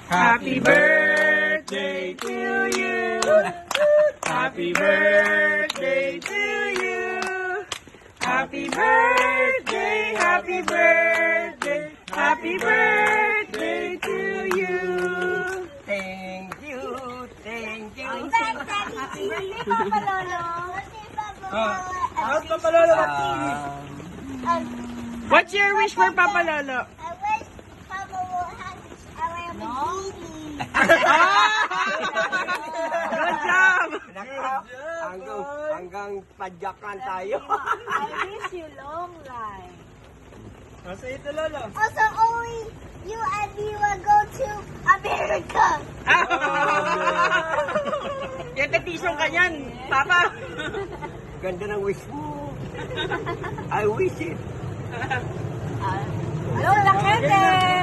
Happy birthday to you. Happy birthday to you. Happy birthday, happy birthday, happy birthday to you. Thank you, thank you. Papa Lolo. How's Papa Lolo? What's your wish for Papa Lolo? I wish Papa will have a Lamborghini. Good job! Hanggang padyakan tayo. I wish you long life. Nasa ito, Lolo. Also, only you and me will go to America. Yan, petition ka yan, Papa. Ganda ng wish mo. I wish it. Lola Kete!